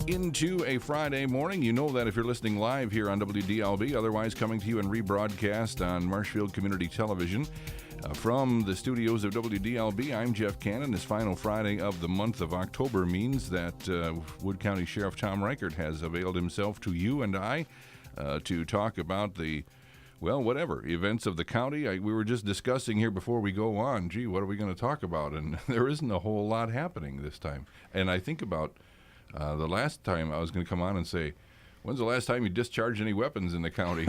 into a Friday morning. You know that if you're listening live here on WDLB, otherwise coming to you in rebroadcast on Marshfield Community Television. From the studios of WDLB, I'm Jeff Cannon. This final Friday of the month of October means that Wood County Sheriff Tom Reichert has availed himself to you and I to talk about the events of the county. We were just discussing here before we go on, what are we going to talk about? And there isn't a whole lot happening this time. And I think about the last time I was going to come on and say, when's the last time you discharged any weapons in the county?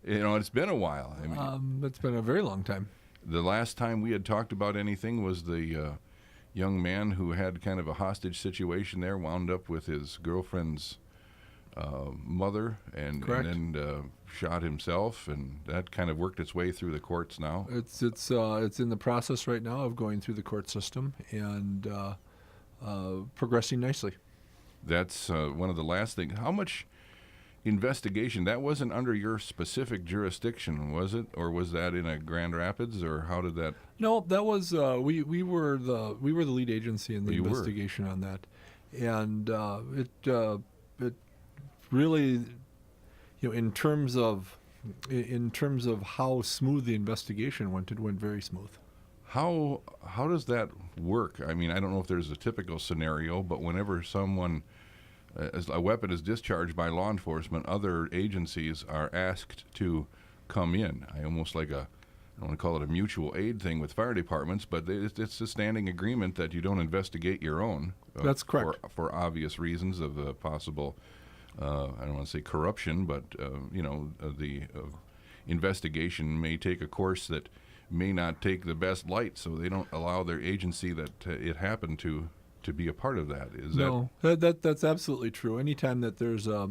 It's been a while. It's been a very long time. The last time we had talked about anything was the young man who had kind of a hostage situation there, wound up with his girlfriend's mother and then shot himself, and that kind of worked its way through the courts now. It's in the process right now of going through the court system and progressing nicely. That's one of the last things. How much investigation? That wasn't under your specific jurisdiction, was it, or was that in a Grand Rapids, or how did that? No, that was we were the lead agency in the investigation on that, and it really, in terms of how smooth the investigation went, it went very smooth. How does that work? I mean, I don't know if there's a typical scenario, but whenever someone, as a weapon is discharged by law enforcement, other agencies are asked to come in. I don't want to call it a mutual aid thing with fire departments, but it's a standing agreement that you don't investigate your own. That's correct. For obvious reasons of the possible, I don't want to say corruption, but the investigation may take a course that may not take the best light, so they don't allow their agency that it happened to be a part of that. That's absolutely true. Anytime that there's a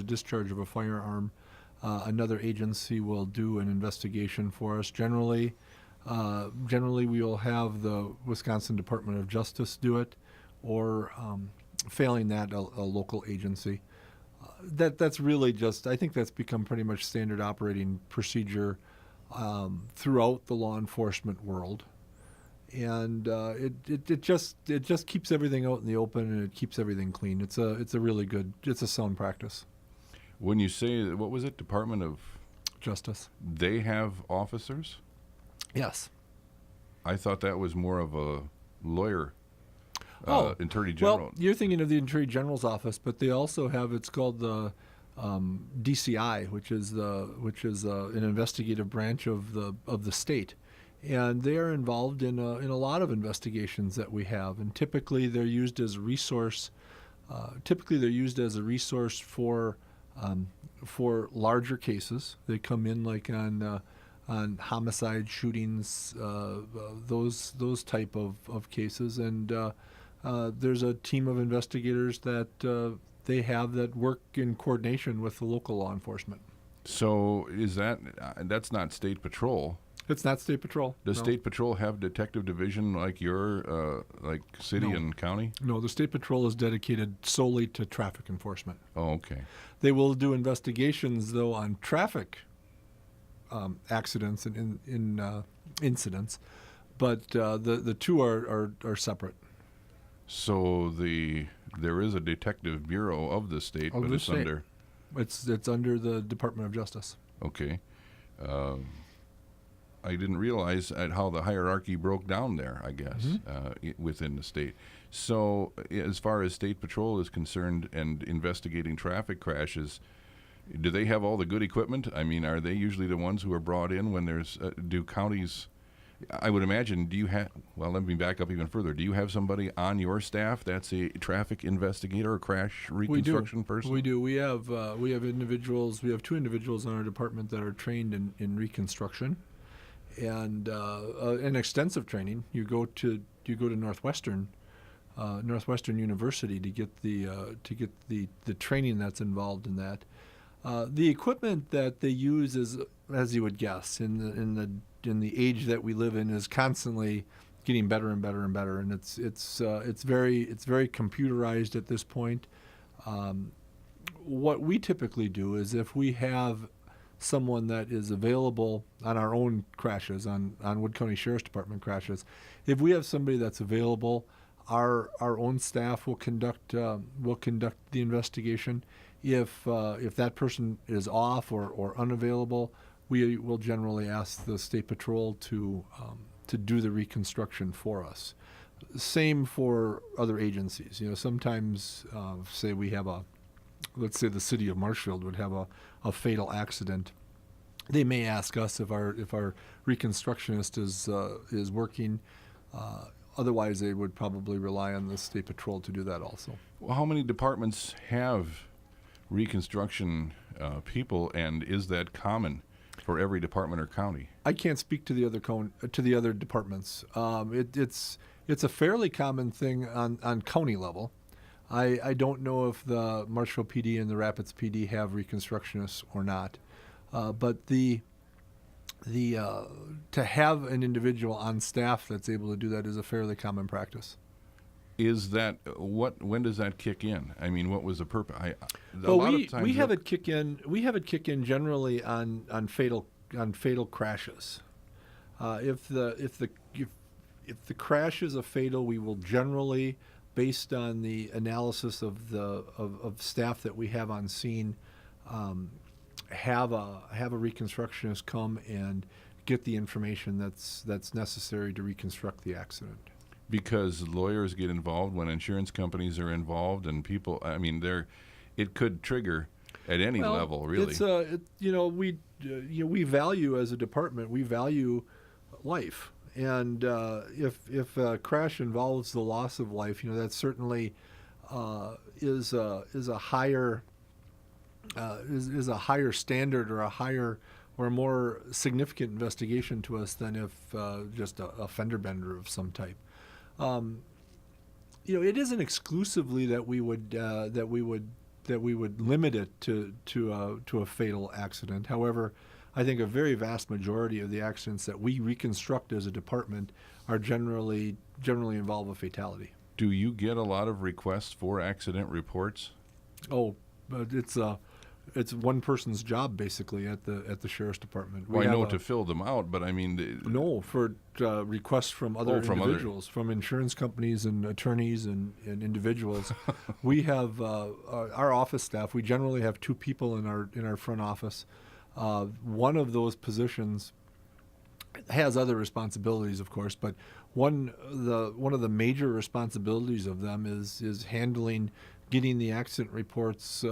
discharge of a firearm, another agency will do an investigation for us. Generally, we will have the Wisconsin Department of Justice do it, or failing that, a local agency. That's really just, I think that's become pretty much standard operating procedure throughout the law enforcement world. And it just keeps everything out in the open, and it keeps everything clean. It's a really good, it's a sound practice. When you say, what was it, Department of Justice? They have officers? Yes. I thought that was more of a lawyer, Attorney General. Well, you're thinking of the Attorney General's office, but they also have, it's called the DCI, which is an investigative branch of the state. And they are involved in a lot of investigations that we have, and typically they're used as a resource. For larger cases. They come in like on homicide, shootings, those type of cases, and there's a team of investigators that they have that work in coordination with the local law enforcement. So that's not State Patrol? It's not State Patrol. Does State Patrol have detective division like your, like city and county? No, the State Patrol is dedicated solely to traffic enforcement. Oh, okay. They will do investigations, though, on traffic accidents and incidents, but the two are separate. So there is a detective bureau of the state, but it's under... It's under the Department of Justice. Okay. I didn't realize how the hierarchy broke down there, I guess, within the state. So as far as State Patrol is concerned and investigating traffic crashes, do they have all the good equipment? I mean, are they usually the ones who are brought in when there's, do counties, I would imagine, let me back up even further. Do you have somebody on your staff that's a traffic investigator or crash reconstruction person? We do. We have individuals. We have two individuals in our department that are trained in reconstruction. And an extensive training. You go to Northwestern University to get the training that's involved in that. The equipment that they use is, as you would guess, in the age that we live in, is constantly getting better and better and better. And it's very computerized at this point. What we typically do is, if we have someone that is available on our own crashes, on Wood County Sheriff's Department crashes, if we have somebody that's available, our own staff will conduct the investigation. If that person is off or unavailable, we will generally ask the State Patrol to do the reconstruction for us. Same for other agencies. Sometimes, say we have let's say the city of Marshfield would have a fatal accident. They may ask us if our reconstructionist is working. Otherwise, they would probably rely on the State Patrol to do that also. Well, how many departments have reconstruction people, and is that common for every department or county? I can't speak to the other departments. It's a fairly common thing on county level. I don't know if the Marshfield PD and the Rapids PD have reconstructionists or not, but to have an individual on staff that's able to do that is a fairly common practice. Is that when does that kick in? I mean, what was the purpose? We have it kick in. We have it kick in generally on fatal crashes. If the crash is a fatal, we will generally, based on the analysis of staff that we have on scene, have a reconstructionist come and get the information that's necessary to reconstruct the accident. Because lawyers get involved when insurance companies are involved, and people. I mean, it could trigger at any level, really. We value as a department. We value life, and if a crash involves the loss of life, that certainly is a higher standard or a more significant investigation to us than if just a fender bender of some type. It isn't exclusively that we would limit it to a fatal accident. However, I think a very vast majority of the accidents that we reconstruct as a department are generally involve a fatality. Do you get a lot of requests for accident reports? Oh, but it's one person's job basically at the sheriff's department. Well, I know to fill them out, but I mean, for requests from other individuals, from insurance companies and attorneys and individuals. We have our office staff. We generally have two people in our front office. One of those positions has other responsibilities, of course, but one of the major responsibilities of them is handling getting the accident reports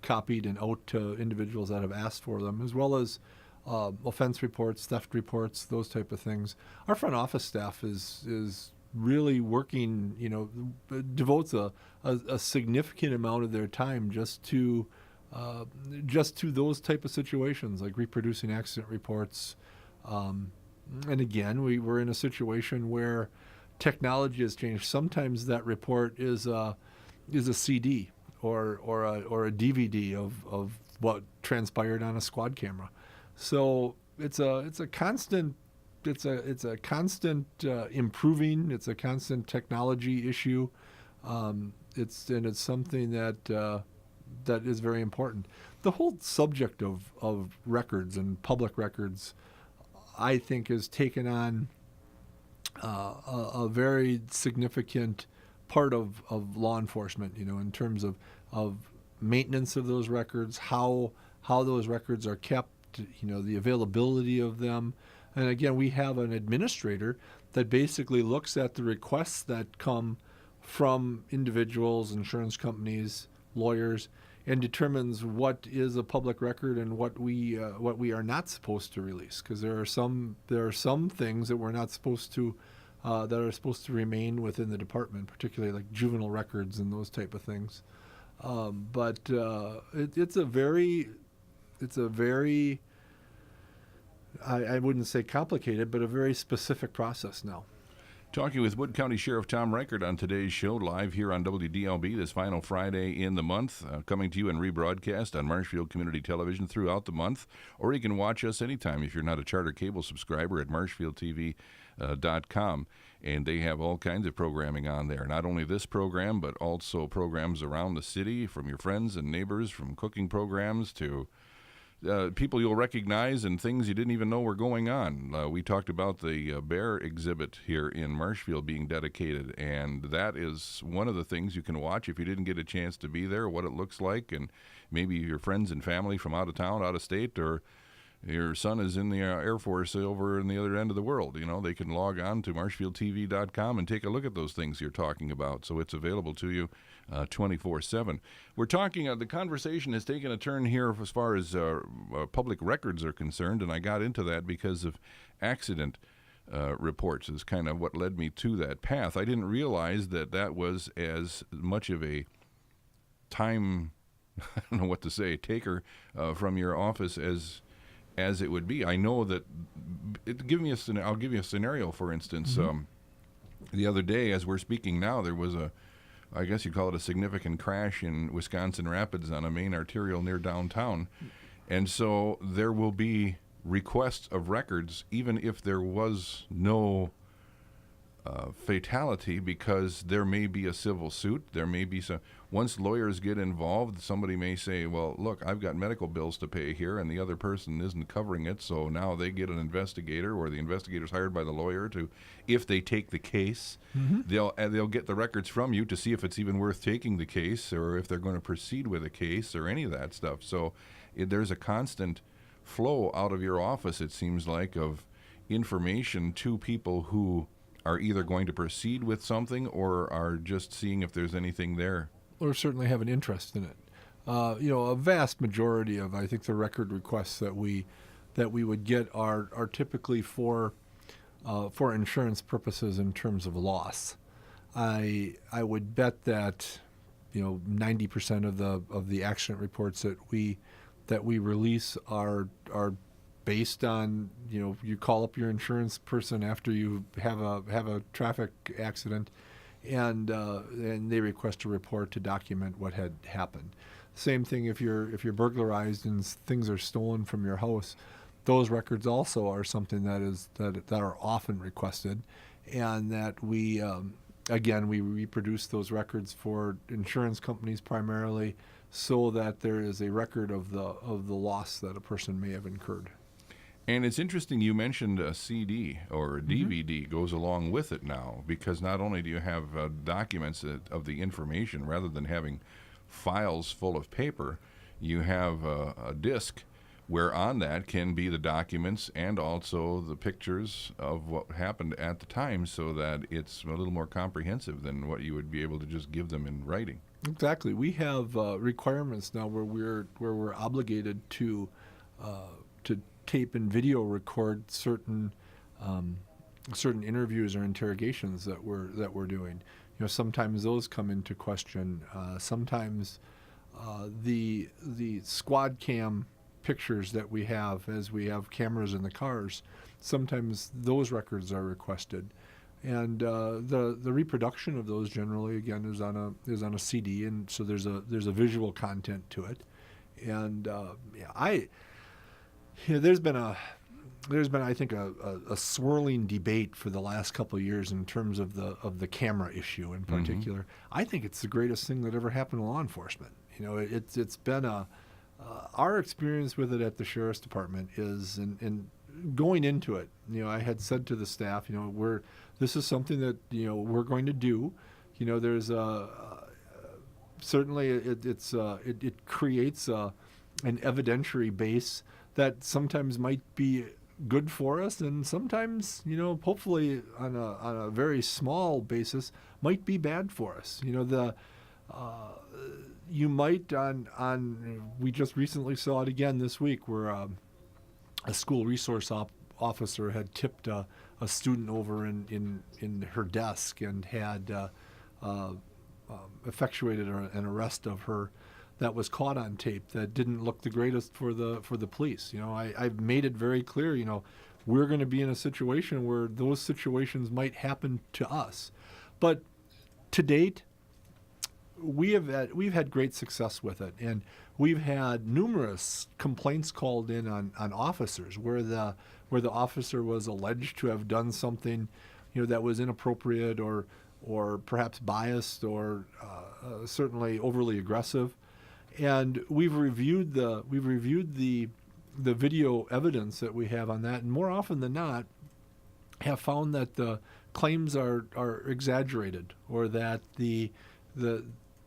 copied and out to individuals that have asked for them, as well as offense reports, theft reports, those type of things. Our front office staff is really working, devotes a significant amount of their time just to those type of situations, like reproducing accident reports. And again, we're in a situation where technology has changed. Sometimes that report is a CD or a DVD of what transpired on a squad camera. So it's a constant improving. It's a constant technology issue. It's something that is very important. The whole subject of records and public records, I think, has taken on a very significant part of law enforcement, in terms of maintenance of those records, how those records are kept, the availability of them. And again, we have an administrator that basically looks at the requests that come from individuals, insurance companies, lawyers, and determines what is a public record and what we are not supposed to release. Because there are some things that we're not supposed to that are supposed to remain within the department, particularly like juvenile records and those type of things. But it's a very I wouldn't say complicated, but a very specific process now. Talking with Wood County Sheriff Tom Reichert on today's show, live here on WDLB this final Friday in the month, coming to you in rebroadcast on Marshfield Community Television throughout the month, or you can watch us anytime if you're not a Charter Cable subscriber at marshfieldtv.com, and they have all kinds of programming on there. Not only this program, but also programs around the city from your friends and neighbors, from cooking programs to people you'll recognize and things you didn't even know were going on. We talked about the bear exhibit here in Marshfield being dedicated, and that is one of the things you can watch if you didn't get a chance to be there, what it looks like, and maybe your friends and family from out of town, out of state, or your son is in the Air Force over in the other end of the world. They can log on to marshfieldtv.com and take a look at those things you're talking about. So it's available to you 24/7. We're talking, the conversation has taken a turn here as far as public records are concerned, and I got into that because of accident reports is kind of what led me to that path. I didn't realize that was as much of a time, I don't know what to say, taker from your office as it would be. I know that I'll give you a scenario, for instance. The other day, as we're speaking now, there was I guess you'd call it a significant crash in Wisconsin Rapids on a main arterial near downtown. And so there will be requests of records even if there was no fatality, because there may be a civil suit. There may be some. Once lawyers get involved, somebody may say, well, look, I've got medical bills to pay here, and the other person isn't covering it, so now they get an investigator, or the investigator's hired by the lawyer to, if they take the case, they'll get the records from you to see if it's even worth taking the case, or if they're going to proceed with a case, or any of that stuff. So there's a constant flow out of your office, it seems like, of information to people who are either going to proceed with something or are just seeing if there's anything there. Or certainly have an interest in it. A vast majority of, I think, the record requests that we would get are typically for insurance purposes in terms of loss. I would bet that 90% of the accident reports that we release are based on, you call up your insurance person after you have a traffic accident, and they request a report to document what had happened. Same thing if you're burglarized and things are stolen from your house. Those records also are something that are often requested, and that we reproduce those records for insurance companies primarily, so that there is a record of the loss that a person may have incurred. And it's interesting you mentioned a CD or a DVD goes along with it now, because not only do you have documents of the information rather than having files full of paper, you have a disc where on that can be the documents and also the pictures of what happened at the time, so that it's a little more comprehensive than what you would be able to just give them in writing. Exactly. We have requirements now where we're obligated to tape and video record certain interviews or interrogations that we're doing. Sometimes those come into question. Sometimes the squad cam pictures that we have, as we have cameras in the cars, sometimes those records are requested. And the reproduction of those generally, again, is on a CD, and so there's a visual content to it. And there's been I think a swirling debate for the last couple of years in terms of the camera issue in particular. I think it's the greatest thing that ever happened to law enforcement. It's been our experience with it at the Sheriff's Department is, and going into it, I had said to the staff, this is something that we're going to do. There's certainly it creates an evidentiary base that sometimes might be good for us, and sometimes, hopefully on a very small basis, might be bad for us. You might we just recently saw it again this week, where a school resource officer had tipped a student over in her desk and had effectuated an arrest of her that was caught on tape that didn't look the greatest for the police. I've made it very clear, we're going to be in a situation where those situations might happen to us. But to date, we've had great success with it, and we've had numerous complaints called in on officers where the officer was alleged to have done something, that was inappropriate or perhaps biased or certainly overly aggressive. And we've reviewed the video evidence that we have on that, and more often than not, have found that the claims are exaggerated, or that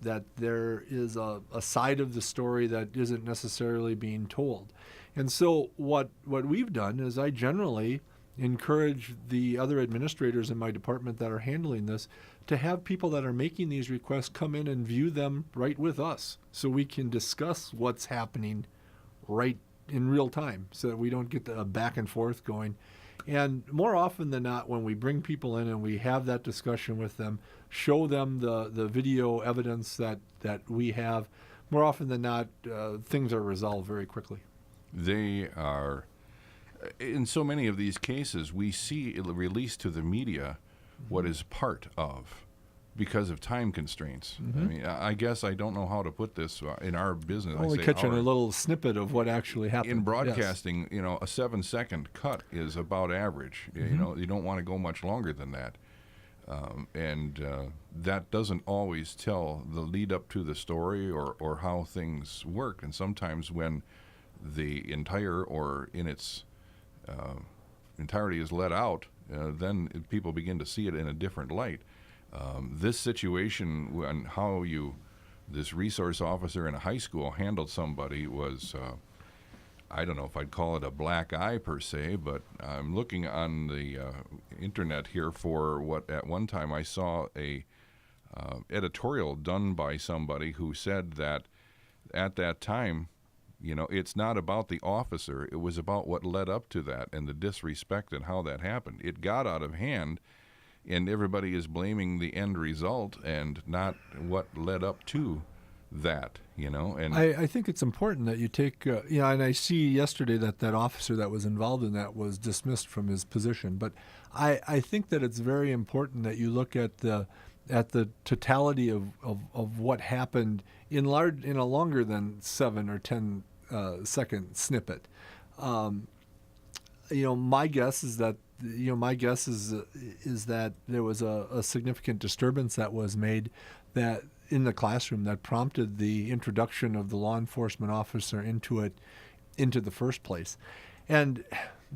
that there is a side of the story that isn't necessarily being told. And so what we've done is I generally encourage the other administrators in my department that are handling this to have people that are making these requests come in and view them right with us, so we can discuss what's happening right in real time, so that we don't get the back and forth going. And more often than not, when we bring people in and we have that discussion with them, show them the video evidence that we have, more often than not, things are resolved very quickly. They are, in so many of these cases, we see released to the media what is part of, because of time constraints. I mean, I guess I don't know how to put this in our business. Only catching a little snippet of what actually happened. In broadcasting, you know, a 7-second cut is about average. You know, you don't want to go much longer than that. And that doesn't always tell the lead up to the story or how things work. And sometimes when the entire or in its entirety is let out, then people begin to see it in a different light. This situation and how this resource officer in a high school handled somebody was, I don't know if I'd call it a black eye per se, but I'm looking on the internet here for what at one time I saw a editorial done by somebody who said that at that time, you know, it's not about the officer, it was about what led up to that and the disrespect and how that happened. It got out of hand, and everybody is blaming the end result and not what led up to that, you know. And I think it's important that you take, you know, and I see yesterday that officer that was involved in that was dismissed from his position. But I think that it's very important that you look at the totality of what happened in a longer than 7 or 10 second snippet. You know, my guess is that there was a significant disturbance that was made that in the classroom that prompted the introduction of the law enforcement officer into the first place. And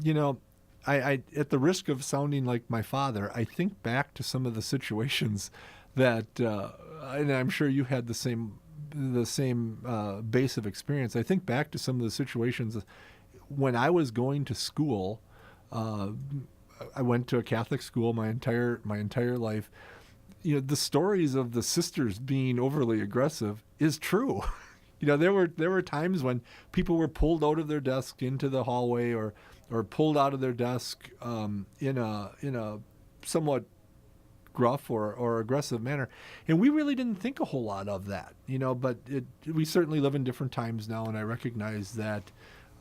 you know, I at the risk of sounding like my father, I think back to some of the situations that, and I'm sure you had the same base of experience. I think back to some of the situations when I was going to school. I went to a Catholic school my entire life. You know, the stories of the sisters being overly aggressive is true. You know, there were times when people were pulled out of their desk into the hallway or pulled out of their desk in a somewhat gruff or aggressive manner, and we really didn't think a whole lot of that. You know, but we certainly live in different times now, and I recognize that.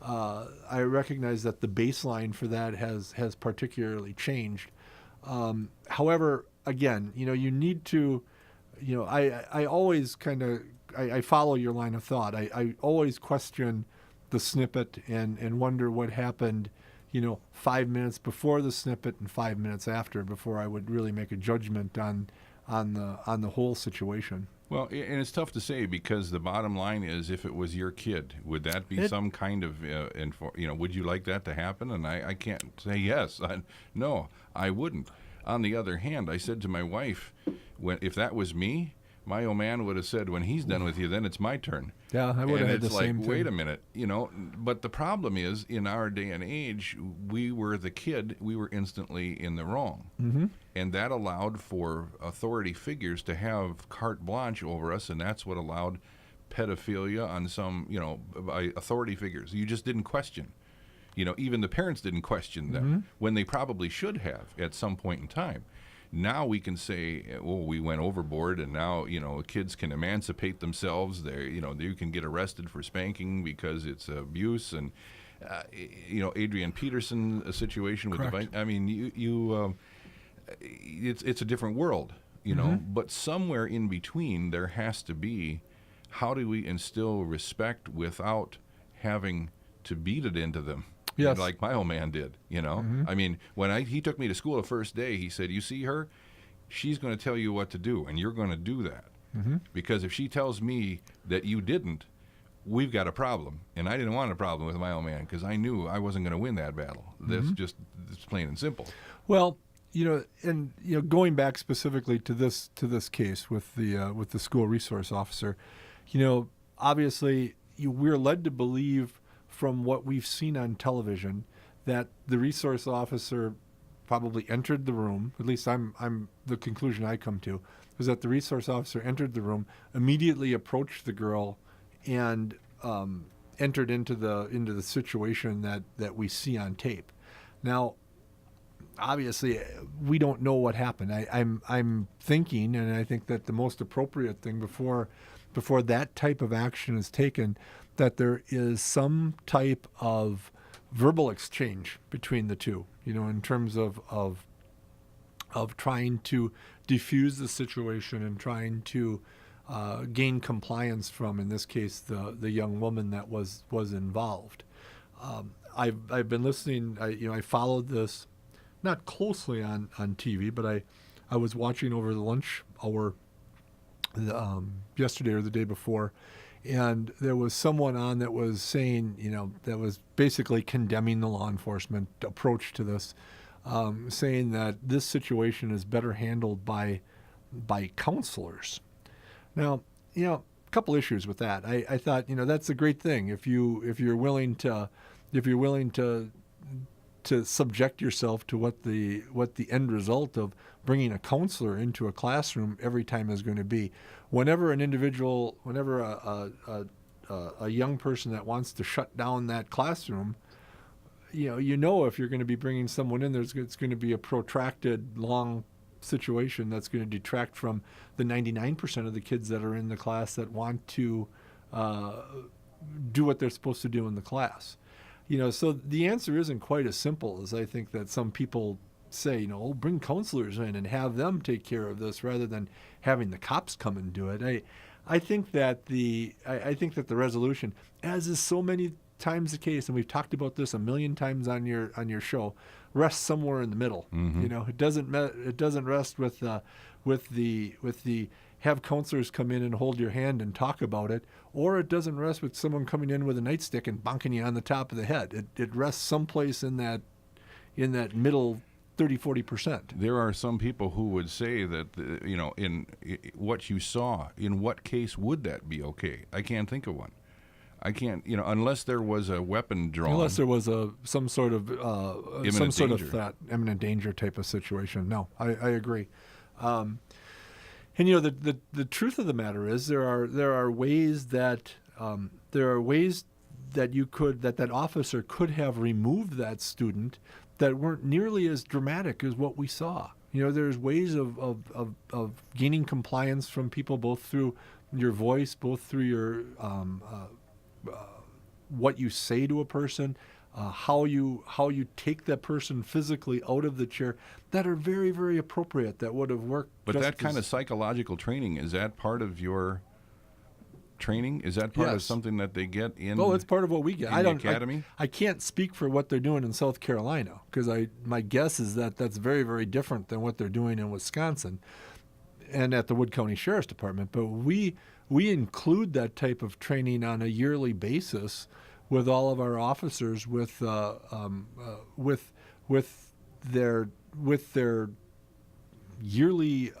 The baseline for that has particularly changed. However, again, you know, you need to, you know, I always I follow your line of thought. I always question the snippet and wonder what happened, you know, 5 minutes before the snippet and 5 minutes after, before I would really make a judgment on the whole situation. Well, and it's tough to say, because the bottom line is, if it was your kid, would that be some kind of, you know, would you like that to happen? And I can't say yes. No, I wouldn't. On the other hand, I said to my wife, if that was me, my old man would have said, when he's done with you, then it's my turn. Yeah, I would have had the same thing. And it's like, wait thing. a minute, you know. But the problem is, in our day and age, we were the kid, we were instantly in the wrong. Mm-hmm. And that allowed for authority figures to have carte blanche over us, and that's what allowed pedophilia on some, you know, by authority figures. You just didn't question. You know, even the parents didn't question them when they probably should have at some point in time. Now we can say, well, we went overboard, and now, you know, kids can emancipate themselves. They, you know, you can get arrested for spanking because it's abuse. And, you know, Adrian Peterson, a situation with Correct. the bike. I mean, it's a different world, you know. But somewhere in between, there has to be, how do we instill respect without having to beat it into them? Yes. Like my old man did, you know. I mean, when he took me to school the first day, he said, you see her? She's going to tell you what to do, and you're going to do that. Because if she tells me that you didn't, we've got a problem. And I didn't want a problem with my old man because I knew I wasn't going to win that battle. That's just it's plain and simple. Well, going back specifically to this case with the school resource officer, obviously we're led to believe from what we've seen on television that the resource officer probably entered the room. At least I'm the conclusion I come to is that the resource officer entered the room, immediately approached the girl, and entered into the situation that we see on tape. Now, obviously, we don't know what happened. I'm thinking, and I think that the most appropriate thing before that type of action is taken, that there is some type of verbal exchange between the two. In terms of trying to defuse the situation and trying to gain compliance from, in this case, the young woman that was involved. I've been listening. I followed this not closely on TV, but I was watching over the lunch hour yesterday or the day before, and there was someone on that was saying, that was basically condemning the law enforcement approach to this, saying that this situation is better handled by counselors. Now, a couple issues with that. I thought, that's a great thing if you're willing to subject yourself to what the end result of bringing a counselor into a classroom every time is going to be. Whenever an individual, a young person that wants to shut down that classroom, if you're going to be bringing someone in, it's going to be a protracted, long situation that's going to detract from the 99% of the kids that are in the class that want to do what they're supposed to do in the class. So the answer isn't quite as simple as I think that some people say, bring counselors in and have them take care of this rather than having the cops come and do it. I think that the resolution, as is so many times the case, and we've talked about this a million times on your show, rests somewhere in the middle. It doesn't rest with the have counselors come in and hold your hand and talk about it, or it doesn't rest with someone coming in with a nightstick and bonking you on the top of the head. It rests someplace in that middle 30-40%. There are some people who would say that, in what you saw, in what case would that be okay? I can't think of one. I can't, unless there was a weapon drawn. Unless there was some sort of that imminent danger type of situation. No, I agree. And the truth of the matter is there are ways that that officer could have removed that student that weren't nearly as dramatic as what we saw. There's ways of gaining compliance from people, both through your voice, both through your what you say to a person, how you take that person physically out of the chair, that are very, very appropriate, that would have worked. But that kind of psychological training, is that part of your training? Is that part of something that they get in? Oh, it's part of what we get. The academy? I can't speak for what they're doing in South Carolina, because my guess is that that's very, very different than what they're doing in Wisconsin and at the Wood County Sheriff's Department. But we include that type of training on a yearly basis with all of our officers, with their yearly.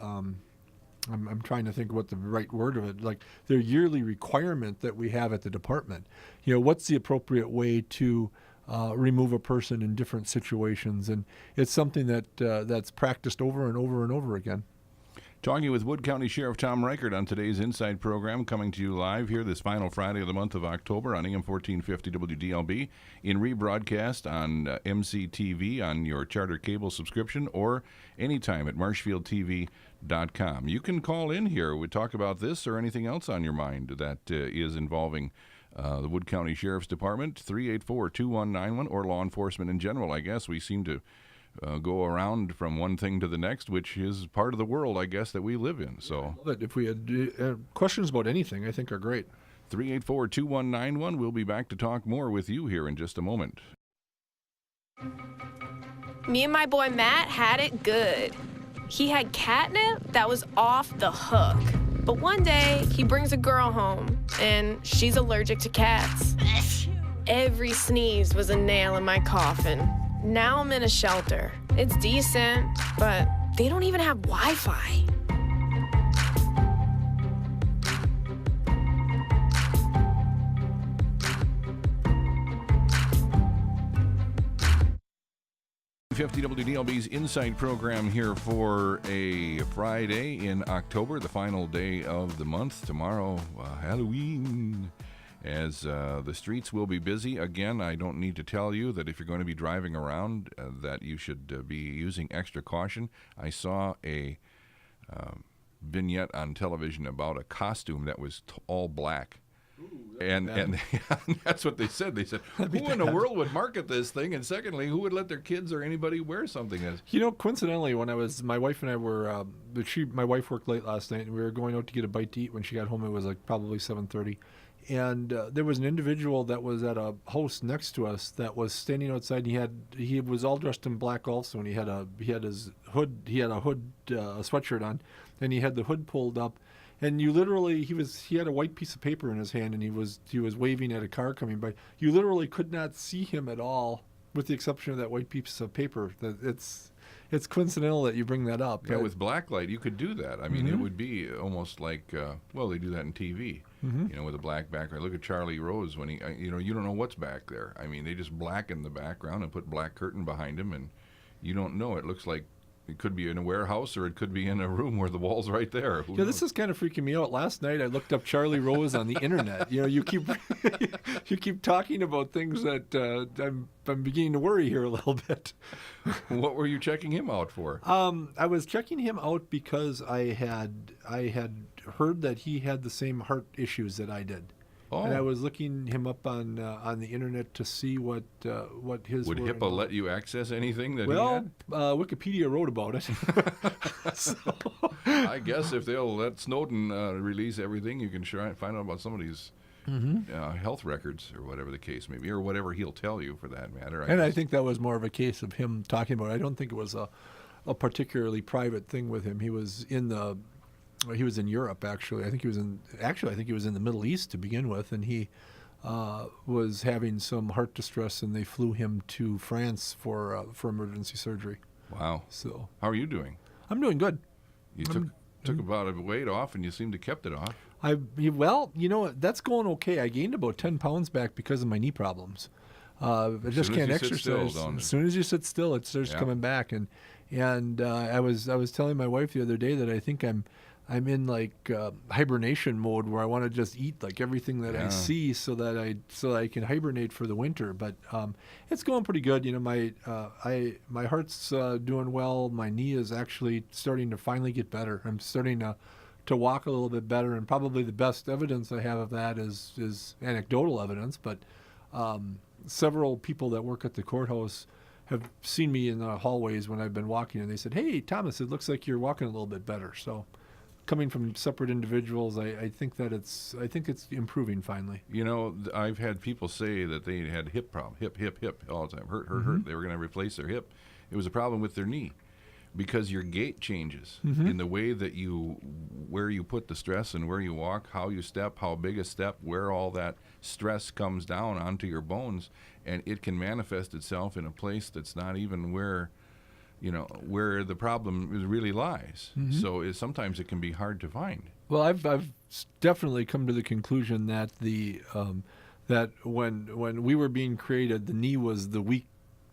I'm trying to think what the right word of it, like their yearly requirement that we have at the department. What's the appropriate way to remove a person in different situations, and it's something that's practiced over and over and over again. Talking with Wood County Sheriff Tom Reichert on today's Inside program, coming to you live here this final Friday of the month of October on AM 1450 WDLB, in rebroadcast on MCTV on your charter cable subscription, or anytime at marshfieldtv.com. You can call in here. We talk about this or anything else on your mind that is involving the Wood County Sheriff's Department, 384-2191, or law enforcement in general. I guess we seem to go around from one thing to the next, which is part of the world, I guess, that we live in. So, but if we had questions about anything, I think are great. 384-2191. We'll be back to talk more with you here in just a moment. Me and my boy Matt had it good. He had catnip that was off the hook. But one day, he brings a girl home, and she's allergic to cats. Every sneeze was a nail in my coffin. Now I'm in a shelter. It's decent, but they don't even have Wi-Fi. WDLB's Insight program here for a Friday in October, the final day of the month. Tomorrow, Halloween. As the streets will be busy. Again, I don't need to tell you that if you're going to be driving around, that you should be using extra caution. I saw a vignette on television about a costume that was all black. Ooh, and that's what they said. They said, who in the world would market this thing? And secondly, who would let their kids or anybody wear something that's... You know, coincidentally, when my wife and I were, my wife worked late last night, and we were going out to get a bite to eat. When she got home, it was like probably 7:30. And there was an individual that was at a house next to us that was standing outside. He was all dressed in black also, and he had a sweatshirt on, and he had the hood pulled up. And you literally, he had a white piece of paper in his hand, and he was waving at a car coming by. You literally could not see him at all, with the exception of that white piece of paper. It's coincidental that you bring that up. Yeah, with blacklight, you could do that. I mean, it would be almost like, they do that in TV, with a black background. Look at Charlie Rose when he, you don't know what's back there. I mean, they just blacken the background and put black curtain behind him, and you don't know. It looks like it could be in a warehouse or it could be in a room where the wall's right there. Who knows? This is kind of freaking me out. Last night I looked up Charlie Rose on the internet. You keep you keep talking about things that I'm beginning to worry here a little bit. What were you checking him out for? I was checking him out because I had heard that he had the same heart issues that I did. Oh. And I was looking him up on the internet to see what his would HIPAA about. Let you access anything that he had? Wikipedia wrote about it. So. I guess if they'll let Snowden release everything, you can find out about somebody's health records or whatever the case may be, or whatever he'll tell you for that matter. I think that was more of a case of him talking about it. I don't think it was a particularly private thing with him. He was in Europe, actually. I think he was in the Middle East to begin with, and he was having some heart distress, and they flew him to France for emergency surgery. Wow. So, how are you doing? I'm doing good. You took about a weight off, and you seem to kept it off. That's going okay. I gained about 10 pounds back because of my knee problems. I just can't exercise. As soon as you sit still, it starts coming back. And I was telling my wife the other day that I think I'm in like hibernation mode, where I want to just eat like everything that I see so that I can hibernate for the winter. But it's going pretty good. My heart's doing well. My knee is actually starting to finally get better. I'm starting to walk a little bit better, and probably the best evidence I have of that is anecdotal evidence. But several people that work at the courthouse have seen me in the hallways when I've been walking, and they said, "Hey, Thomas, it looks like you're walking a little bit better." So, coming from separate individuals, I think it's improving finally. I've had people say that they had hip problem, hip all the time, hurt. They were going to replace their hip. It was a problem with their knee, because your gait changes in the way that where you put the stress and where you walk, how you step, how big a step, where all that stress comes down onto your bones, and it can manifest itself in a place that's not even where the problem really lies. So sometimes it can be hard to find. Well, I've definitely come to the conclusion that that when we were being created, the knee was the weak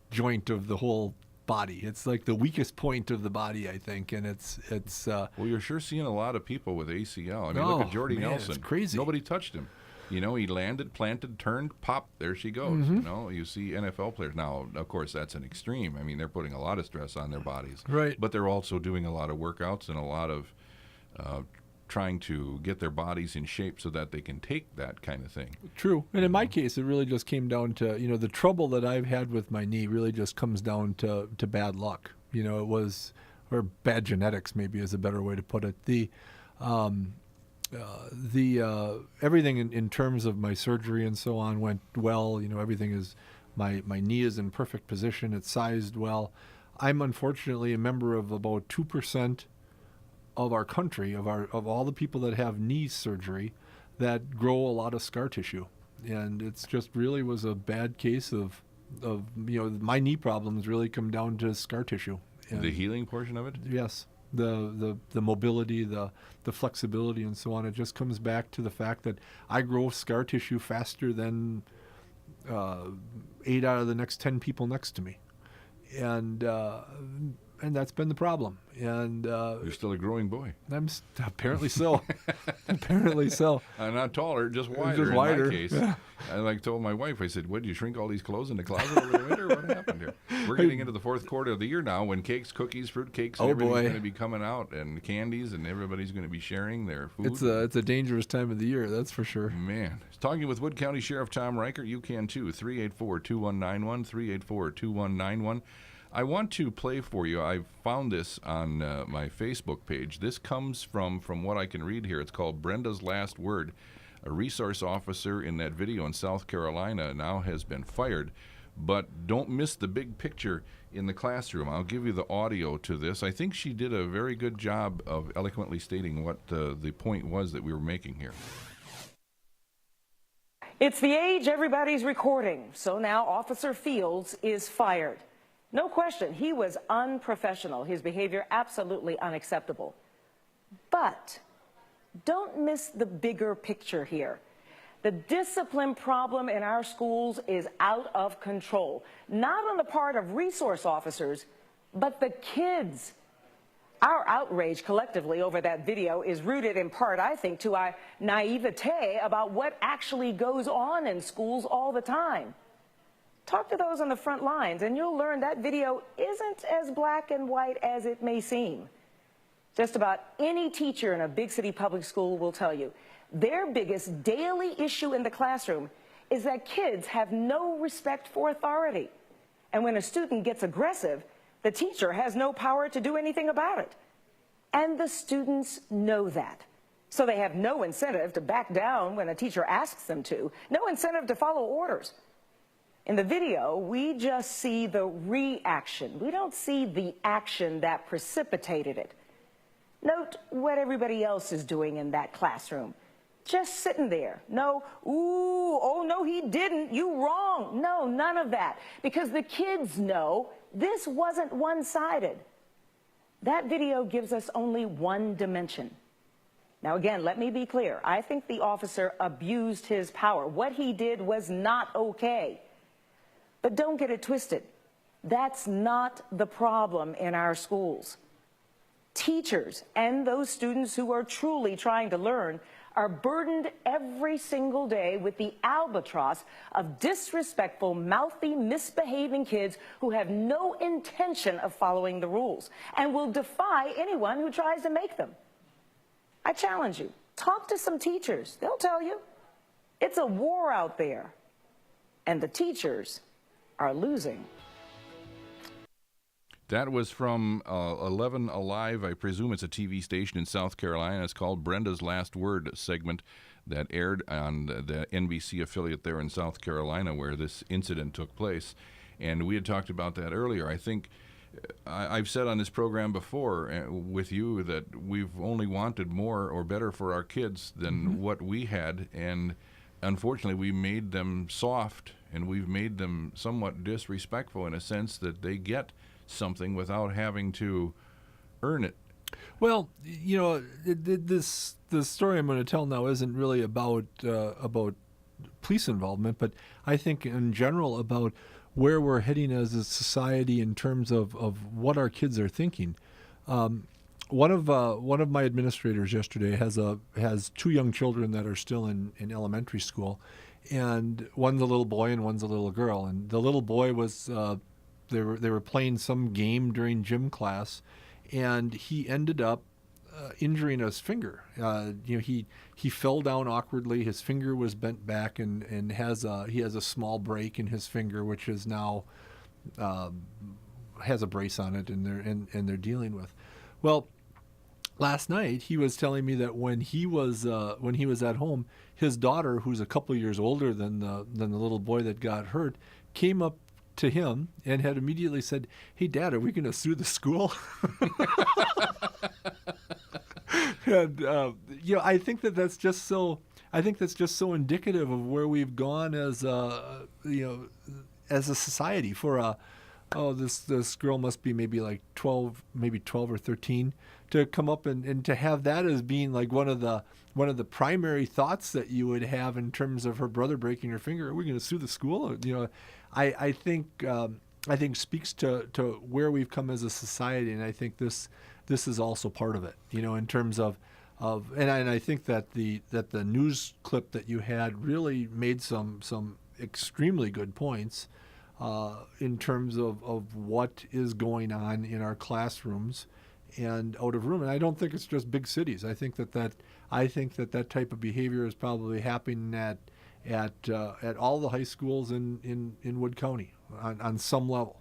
joint of the whole body. It's like the weakest point of the body, I think, and it's. Well, you're sure seeing a lot of people with ACL. I mean, look at Jordy Nelson. It's crazy. Nobody touched him. He landed, planted, turned, pop, there she goes. You see NFL players. Now, of course, that's an extreme. I mean, they're putting a lot of stress on their bodies. Right. But they're also doing a lot of workouts and a lot of trying to get their bodies in shape so that they can take that kind of thing. True. And in my case, it really just came down to, the trouble that I've had with my knee really just comes down to bad luck. Or bad genetics, maybe is a better way to put it. Everything in terms of my surgery and so on went well. Everything is, my knee is in perfect position. It's sized well. I'm unfortunately a member of about 2% of our country, of all the people that have knee surgery, that grow a lot of scar tissue, and it's just really was a bad case of my knee problems really come down to scar tissue. And the healing portion of it? yes, the mobility, the flexibility, and so on. It just comes back to the fact that I grow scar tissue faster than 8 out of the next 10 people next to me, and that's been the problem. And You're still a growing boy. Apparently so. Apparently so. I'm not taller, just wider. Just wider. In my case, I told my wife, I said, "What, did you shrink all these clothes in the closet over the winter? What happened here?" We're getting into the fourth quarter of the year now, when cakes, cookies, fruit cakes, and everything's going to be coming out, and candies, and everybody's going to be sharing their food. It's a dangerous time of the year, that's for sure. Man, talking with Wood County Sheriff Tom Reichert, you can too. 384-2191, 384-2191. I want to play for you. I found this on my Facebook page. This comes from what I can read here. It's called Brenda's Last Word. A resource officer in that video in South Carolina now has been fired. But don't miss the big picture in the classroom. I'll give you the audio to this. I think she did a very good job of eloquently stating what the point was that we were making here. It's the age everybody's recording. So now Officer Fields is fired. No question, he was unprofessional. His behavior absolutely unacceptable. But don't miss the bigger picture here. The discipline problem in our schools is out of control, not on the part of resource officers, but the kids. Our outrage collectively over that video is rooted in part, I think, to our naivete about what actually goes on in schools all the time. Talk to those on the front lines, and you'll learn that video isn't as black and white as it may seem. Just about any teacher in a big city public school will tell you their biggest daily issue in the classroom is that kids have no respect for authority. And when a student gets aggressive, the teacher has no power to do anything about it. And the students know that. So they have no incentive to back down when a teacher asks them to, no incentive to follow orders. In the video, we just see the reaction. We don't see the action that precipitated it. Note what everybody else is doing in that classroom. Just sitting there. No, ooh, oh no, he didn't, you wrong. No, none of that. Because the kids know this wasn't one-sided. That video gives us only one dimension. Now again, let me be clear. I think the officer abused his power. What he did was not okay. But don't get it twisted. That's not the problem in our schools. Teachers and those students who are truly trying to learn are burdened every single day with the albatross of disrespectful, mouthy, misbehaving kids who have no intention of following the rules and will defy anyone who tries to make them. I challenge you, talk to some teachers. They'll tell you. It's a war out there, and the teachers are losing. That was from 11 Alive. I presume it's a TV station in South Carolina. It's called Brenda's Last Word segment that aired on the NBC affiliate there in South Carolina where this incident took place. And we had talked about that earlier. I think I've said on this program before with you that we've only wanted more or better for our kids than what we had. And unfortunately, we made them soft and we've made them somewhat disrespectful in a sense that they get something without having to earn it. Well, you know, the story I'm going to tell now isn't really about police involvement, but I think in general about where we're heading as a society in terms of what our kids are thinking. One of my administrators yesterday has two young children that are still in elementary school, and one's a little boy and one's a little girl. And the little boy was they were playing some game during gym class, and he ended up injuring his finger. He fell down awkwardly. His finger was bent back, and he has a small break in his finger, which is now has a brace on it, and they're dealing with. Well, last night he was telling me that when he was at home, his daughter, who's a couple of years older than the little boy that got hurt, came up to him and had immediately said, "Hey, Dad, are we going to sue the school?" And I think that's just so. I think that's just so indicative of where we've gone as as a society. This girl must be maybe like 12, maybe 12 or 13, to come up and to have that as being like one of the primary thoughts that you would have in terms of her brother breaking her finger. Are we going to sue the school? I think speaks to where we've come as a society, and I think this is also part of it. In terms of and I think that the news clip that you had really made some extremely good points in terms of what is going on in our classrooms and out of room. And I don't think it's just big cities. I think that type of behavior is probably happening at all the high schools in Wood County on some level.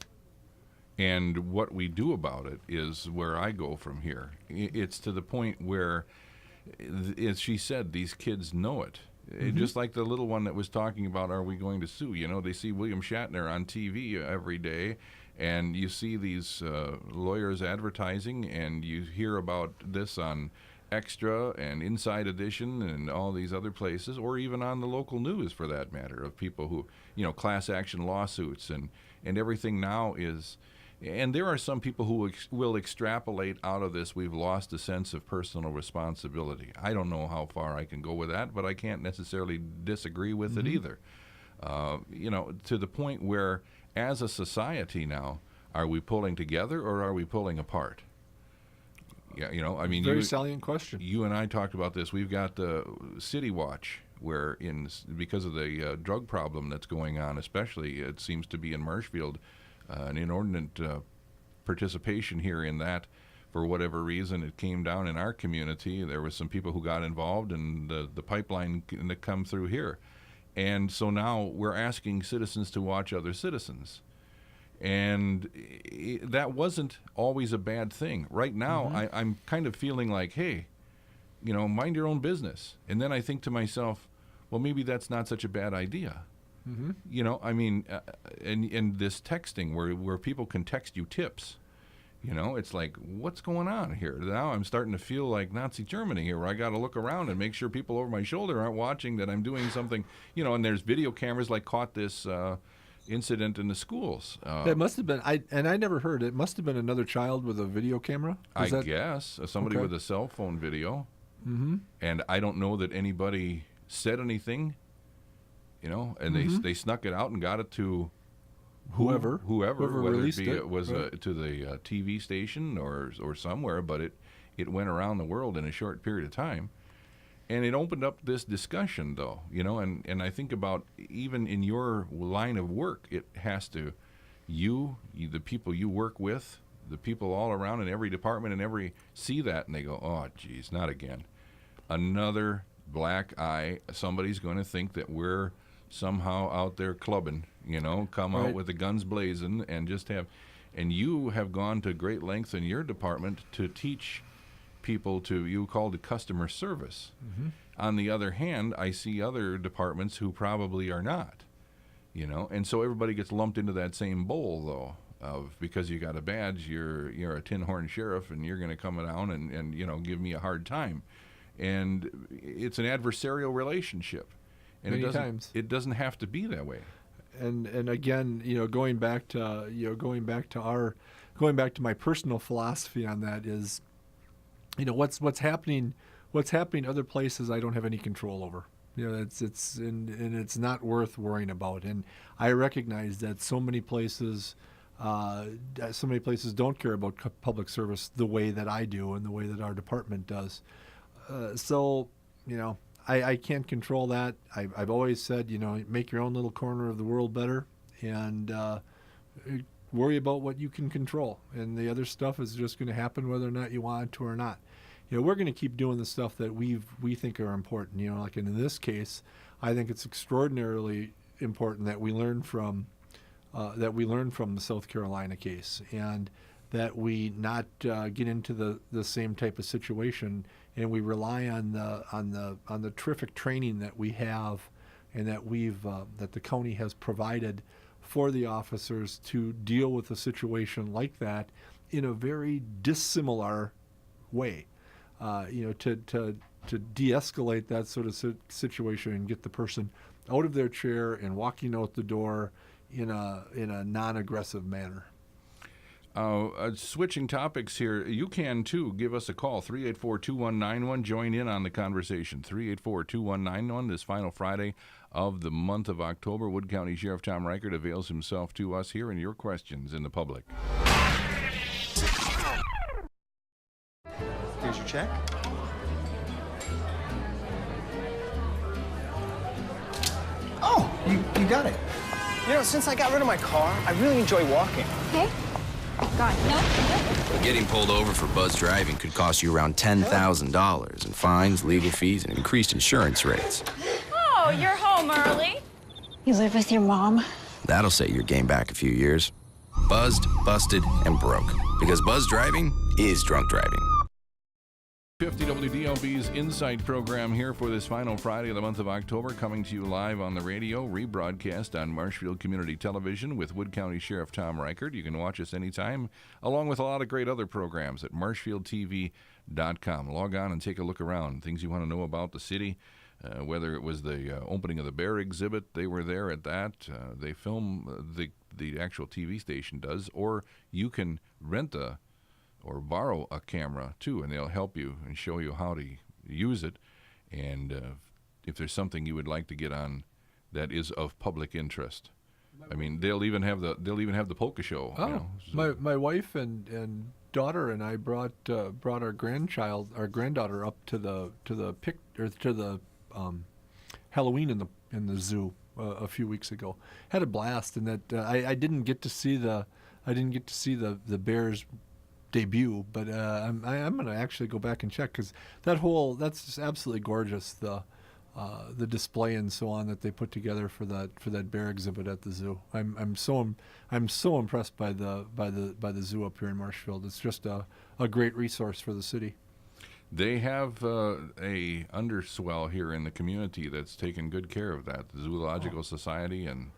And what we do about it is where I go from here. It's to the point where, as she said, these kids know it. Just like the little one that was talking about, are we going to sue? They see William Shatner on TV every day, and you see these lawyers advertising, and you hear about this on Extra and Inside Edition and all these other places, or even on the local news for that matter, of people who, class action lawsuits and everything now is. And there are some people who will extrapolate out of this, we've lost a sense of personal responsibility. I don't know how far I can go with that, but I can't necessarily disagree with it either. To the point where, as a society now, are we pulling together or are we pulling apart? Yeah, very salient question. You and I talked about this. We've got the City Watch, where because of the drug problem that's going on, especially it seems to be in Marshfield, an inordinate participation here in that. For whatever reason, it came down in our community. There was some people who got involved in the pipeline that come through here. And so now we're asking citizens to watch other citizens. And that wasn't always a bad thing. Right now, I'm kind of feeling like, hey, mind your own business. And then I think to myself, well, maybe that's not such a bad idea. And this texting where people can text you tips, it's like, what's going on here? Now I'm starting to feel like Nazi Germany here, where I got to look around and make sure people over my shoulder aren't watching that I'm doing something, and there's video cameras like caught this incident in the schools. It must have been, I never heard, it must have been another child with a video camera? I guess, somebody with a cell phone video. And I don't know that anybody said anything. And they snuck it out and got it to whoever whether released it was to the TV station or somewhere, but it went around the world in a short period of time, and it opened up this discussion, though. And I think about, even in your line of work, it has to, the people you work with, the people all around in every department and see that, and they go, oh geez, not again, another black eye. Somebody's going to think that we're somehow out there clubbing, come out with the guns blazing and just have, and you have gone to great lengths in your department to teach people you called it customer service. On the other hand, I see other departments who probably are not, and so everybody gets lumped into that same bowl, though, because you got a badge, you're a tin horn sheriff, and you're going to come down and give me a hard time. And it's an adversarial relationship. And it doesn't have to be that way. And again, going back to my personal philosophy on that is, what's happening other places I don't have any control over. It's not worth worrying about. And I recognize that so many places don't care about public service the way that I do and the way that our department does. I can't control that. I've always said, make your own little corner of the world better, and worry about what you can control. And the other stuff is just going to happen whether or not you want it to or not. We're going to keep doing the stuff that we think are important. Like in this case, I think it's extraordinarily important that we learn from the South Carolina case, and that we not get into the same type of situation, and we rely on the terrific training that we have, and that the county has provided for the officers to deal with a situation like that in a very dissimilar way. to de-escalate that sort of situation and get the person out of their chair and walking out the door in a non-aggressive manner. Switching topics here, you can too. Give us a call, 384-2191. Join in on the conversation, 384-2191. This final Friday of the month of October, Wood County Sheriff Tom Reichert avails himself to us here and your questions in the public. Here's your check. Oh, you got it. You know, since I got rid of my car, I really enjoy walking. Okay. God, no. Getting pulled over for buzz driving could cost you around $10,000 in fines, legal fees, and increased insurance rates. Oh, you're home early. You live with your mom? That'll set your game back a few years. Buzzed, busted, and broke. Because buzz driving is drunk driving. 50 WDLB's Insight program here for this final Friday of the month of October, coming to you live on the radio, rebroadcast on Marshfield Community Television with Wood County Sheriff Tom Reichert. You can watch us anytime, along with a lot of great other programs at marshfieldtv.com. Log on and take a look around. Things you want to know about the city, whether it was the opening of the bear exhibit, they were there at that. They film, the actual TV station does, or you can rent or borrow a camera too, and they'll help you and show you how to use it. And if there's something you would like to get on that is of public interest, I mean, they'll even have the polka show. Oh, you know, so. my wife and daughter and I brought our granddaughter up to the Halloween in the zoo a few weeks ago. Had a blast, and that I didn't get to see the the bears debut, but I'm going to actually go back and check, because that's just absolutely gorgeous, the display and so on that they put together for that bear exhibit at the zoo. I'm so impressed by the zoo up here in Marshfield. It's just a great resource for the city. They have a underswell here in the community that's taken good care of that. The Zoological Society and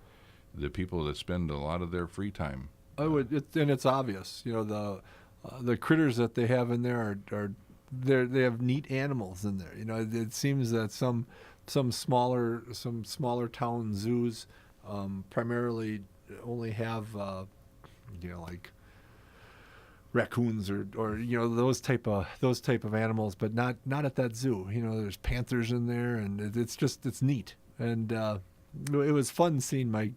the people that spend a lot of their free time. And it's obvious, the critters that they have in there they have neat animals in there. It seems that some smaller town zoos primarily only have like raccoons or those type of animals, but not at that zoo. There's panthers in there, and it's neat. And it was fun seeing my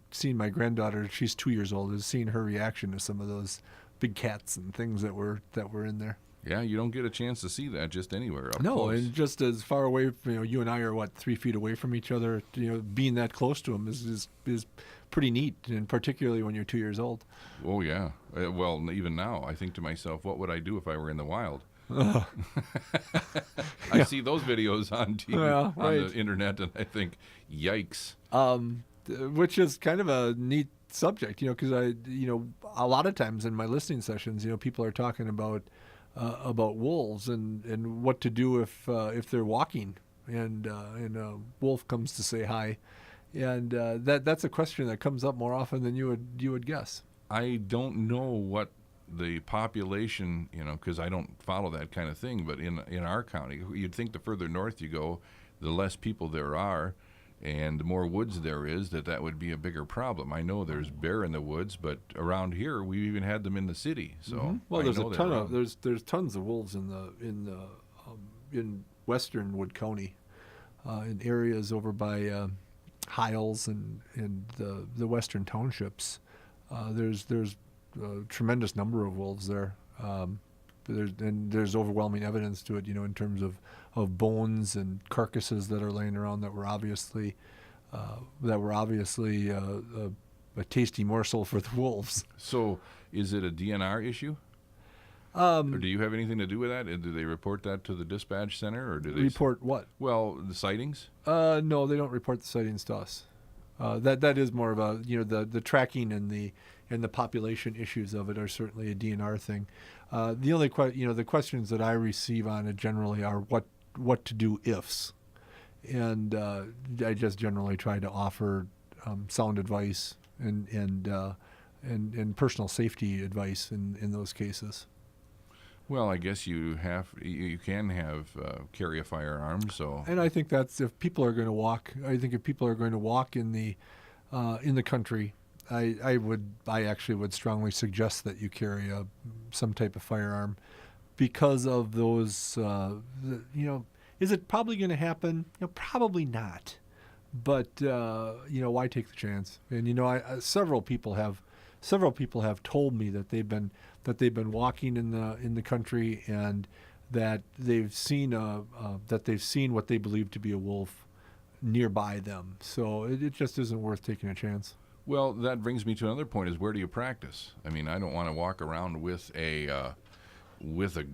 granddaughter. She's 2 years old. Is seeing her reaction to some of those big cats and things that were in there. Yeah, you don't get a chance to see that just anywhere up No, close. and just as far away, you and I are 3 feet away from each other. Being that close to them is pretty neat, and particularly when you're 2 years old. Oh yeah. Well, even now, I think to myself, what would I do if I were in the wild? I see those videos on TV, on the internet, and I think, yikes. Which is kind of a neat subject, because a lot of times in my listening sessions, people are talking about wolves and what to do if they're walking and a wolf comes to say hi, and that's a question that comes up more often than you would guess. I don't know what the population, because I don't follow that kind of thing, but in our county, you'd think the further north you go, the less people there are, and the more woods there is, that would be a bigger problem. I know there's bear in the woods, but around here we even had them in the city. So well, there's tons of wolves in western Wood County, in areas over by Hiles and the western townships. There's a tremendous number of wolves there. There's overwhelming evidence to it, in terms of bones and carcasses that are laying around that were obviously a tasty morsel for the wolves. So, is it a DNR issue? Or do you have anything to do with that? Do they report that to the dispatch center, or do they report what? Well, the sightings. No, they don't report the sightings to us. That is more of a the tracking and the population issues of it are certainly a DNR thing. The only the questions that I receive on it generally are what to do ifs, and I just generally try to offer sound advice and personal safety advice in those cases. Well, I guess you can have carry a firearm. So, And I think that's if people are going to walk. I think if people are going to walk in the country, I actually would strongly suggest that you carry some type of firearm, because of those. Is it probably going to happen? Probably not. But why take the chance? And several people have told me that they've been walking in the country, and that they've seen what they believe to be a wolf nearby them. So it just isn't worth taking a chance. well, that brings me to another point: is where do you practice? I mean, I don't want to walk around with a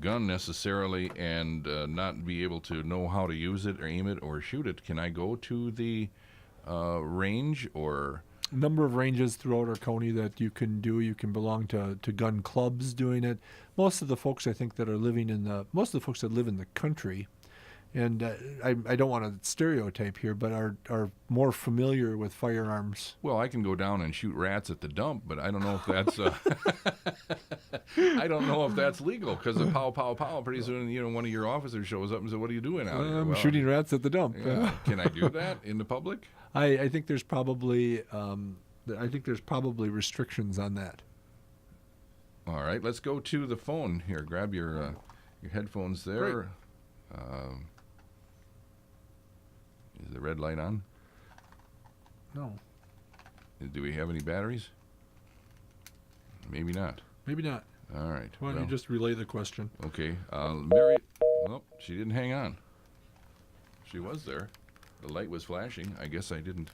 gun necessarily and not be able to know how to use it or aim it or shoot it. Can I go to the range or? A number of ranges throughout our county that you can do. You can belong to gun clubs doing it. Most of the folks I think that live in the country, and I don't want to stereotype here, but are more familiar with firearms. Well, I can go down and shoot rats at the dump, but I don't know if that's I don't know if that's legal, because the pow pow pow. Pretty soon, one of your officers shows up and says, "What are you doing out here?" I'm Well, shooting rats at the dump. yeah. Can I do that in the public? I think there's probably restrictions on that. All right, let's go to the phone here. Grab your headphones there. Is the red light on? No, Do we have any batteries? Maybe not. maybe not. All right. Why don't you just relay the question? Okay. Mary. Nope, she didn't hang on. She was there. The light was flashing. I guess I didn't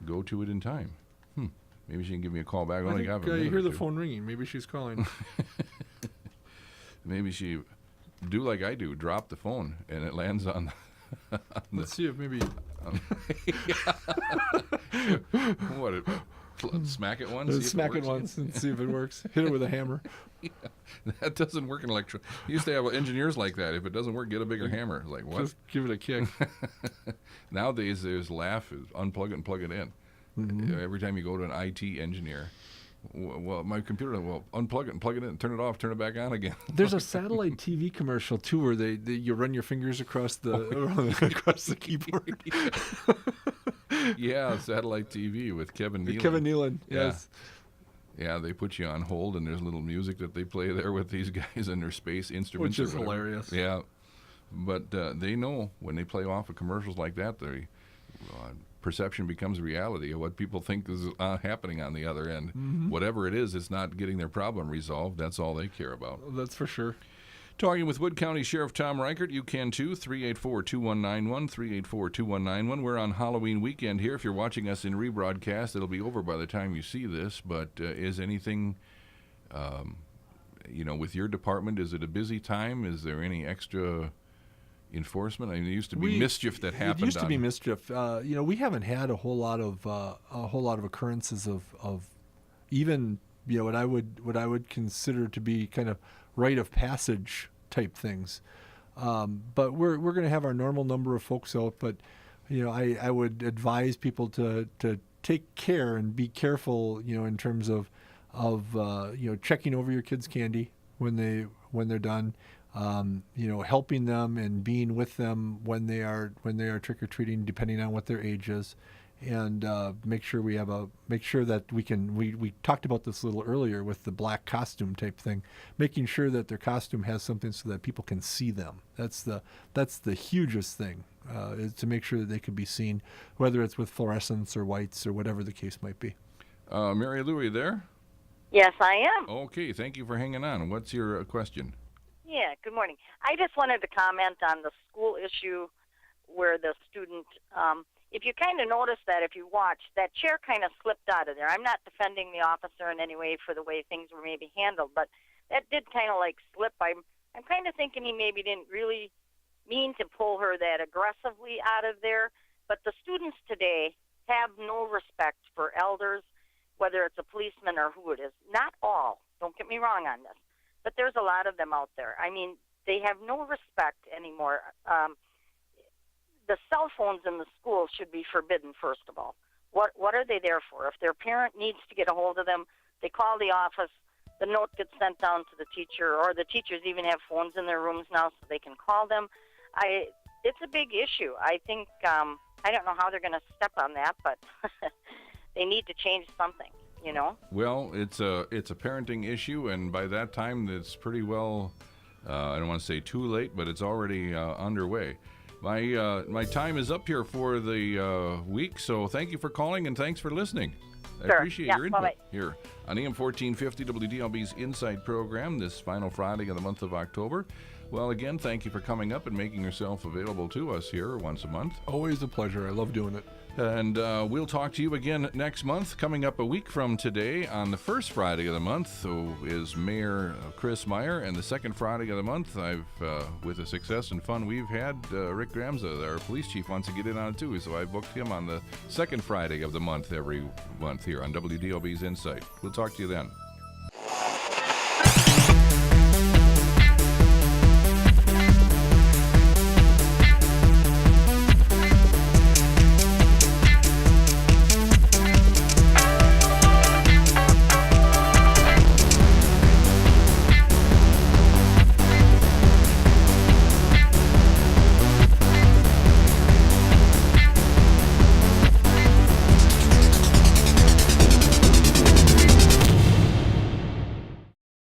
go to it in time. Maybe she can give me a call back. I think you hear the phone ringing. Maybe she's calling. Maybe she do like I do, drop the phone, and it lands on Let's see if maybe. What? Smack it once? Smack it once and see if it works. Hit it with a hammer. Yeah, that doesn't work in electric. You used to have engineers like that. If it doesn't work, get a bigger hammer. Like, what? Just give it a kick. Nowadays, there's unplug it and plug it in. Mm-hmm. Every time you go to an IT engineer, well, my computer, unplug it and plug it in, turn it off, turn it back on again. There's a satellite TV commercial too, where you run your fingers across the keyboard. Yeah, satellite TV with Kevin Nealon. Kevin Nealon, Yeah. yes. Yeah, they put you on hold, and there's little music that they play there with these guys and their space instruments. Which is or whatever. hilarious. Yeah, but they know when they play off of commercials like that, their perception becomes reality of what people think is happening on the other end. Mm-hmm. Whatever it is, it's not getting their problem resolved. That's all they care about. That's for sure. Talking with Wood County Sheriff Tom Reichert. You can too, 384-2191, 384-2191. We're on Halloween weekend here. If you're watching us in rebroadcast, it'll be over by the time you see this. But is anything, with your department, is it a busy time? Is there any extra enforcement? I mean, there used to be mischief that happened. It used to be mischief. We haven't had a whole lot of occurrences of even what I would consider to be kind of rite of passage type things. But we're going to have our normal number of folks out. But I would advise people to take care and be careful. In terms of checking over your kids' candy when they're done. Helping them and being with them when they are trick or treating, depending on what their age is, and make sure that we talked about this a little earlier with the black costume type thing, making sure that their costume has something so that people can see them. That's the hugest thing, is to make sure that they can be seen, whether it's with fluorescents or whites or whatever the case might be. Mary Lou, are you there? Yes, I am. Okay, thank you for hanging on. What's your question? Yeah, good morning. I just wanted to comment on the school issue where the student, if you kind of notice that, if you watch, that chair kind of slipped out of there. I'm not defending the officer in any way for the way things were maybe handled, but that did kind of like slip. I'm kind of thinking he maybe didn't really mean to pull her that aggressively out of there. But the students today have no respect for elders, whether it's a policeman or who it is. Not all. Don't get me wrong on this. But there's a lot of them out there. I mean, they have no respect anymore. The cell phones in the school should be forbidden, first of all. What are they there for? If their parent needs to get a hold of them, they call the office. the note gets sent down to the teacher, or the teachers even have phones in their rooms now so they can call them. It's a big issue. I think, I don't know how they're going to step on that, but they need to change something, you know? Well, it's a parenting issue, and by that time, it's pretty well, I don't want to say too late, but it's already underway. My time is up here for the week, so thank you for calling, and thanks for listening. I Sure. appreciate Yeah, your input bye-bye. here on AM 1450 WDLB's Insight program this final Friday of the month of October. Well, again, thank you for coming up and making yourself available to us here once a month. Always a pleasure. I love doing it. And we'll talk to you again next month. Coming up a week from today, on the first Friday of the month, is Mayor Chris Meyer. And the second Friday of the month, with the success and fun we've had, Rick Gramza, our police chief, wants to get in on it too. So I booked him on the second Friday of the month every month here on WDLB's Insight. We'll talk to you then.